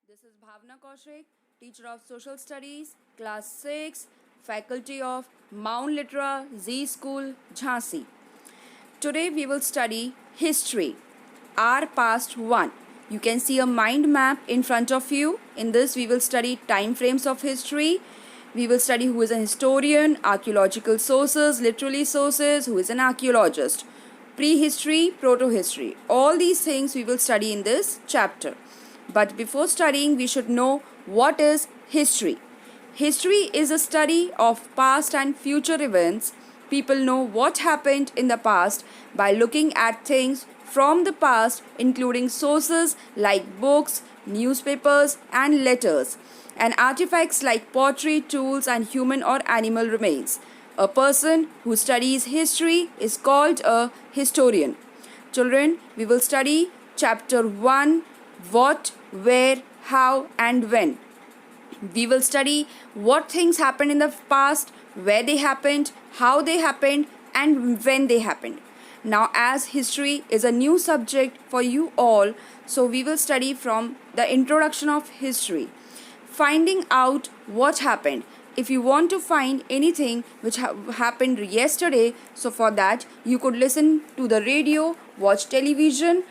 This is Bhavna Kaushik, teacher of Social Studies, Class 6, Faculty of Mount Litera Z School, Jhansi. Today we will study history, our past one. You can see a mind map in front of you. In this we will study time frames of history. We will study who is an historian, archaeological sources, literary sources, who is an archaeologist, prehistory, proto-history. All these things we will study in this chapter. But before studying, we should know what is history. History is a study of past and future events. People know what happened in the past by looking at things from the past, including sources like books, newspapers, and letters, and artifacts like pottery, tools, and human or animal remains. A person who studies history is called a historian. Children, we will study chapter 1, what, where, how, and when. We will study what things happened in the past, where they happened, how they happened, and when they happened. Now, as history is a new subject for you all, so we will study from the introduction of history, finding out what happened. If you want to find anything which happened yesterday, so for that you could listen to the radio, watch television.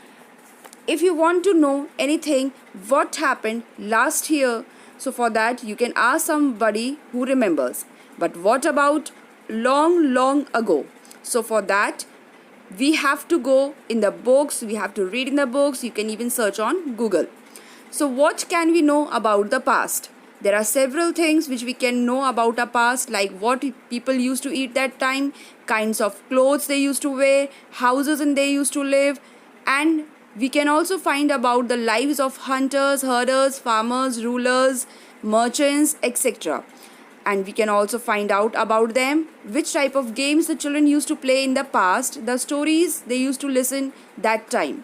If you want to know anything what happened last year, so for that you can ask somebody who remembers. But what about long ago? So for that we have to go in the books, we have to read in the books, you can even search on Google. So what can we know about the past? There are several things which we can know about our past, like what people used to eat that time, kinds of clothes they used to wear, houses and they used to live, and we can also find about the lives of hunters, herders, farmers, rulers, merchants, etc. And we can also find out about them, which type of games the children used to play in the past, the stories they used to listen that time.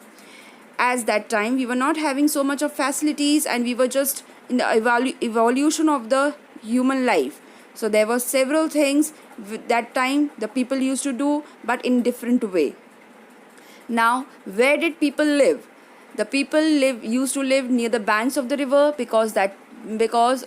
As that time we were not having so much of facilities and we were just in the evolution of the human life. So there were several things that time the people used to do, but in different way. Now, where did people live? The people used to live near the banks of the river because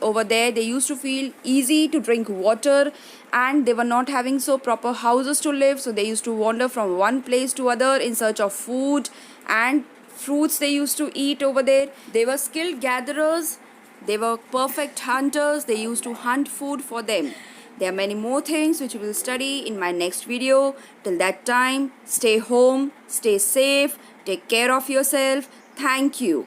over there they used to feel easy to drink water, and they were not having so proper houses to live, so they used to wander from one place to other in search of food and fruits they used to eat over there. They were skilled gatherers, they were perfect hunters, they used to hunt food for them. There are many more things which we will study in my next video. Till that time, stay home, stay safe, take care of yourself. Thank you.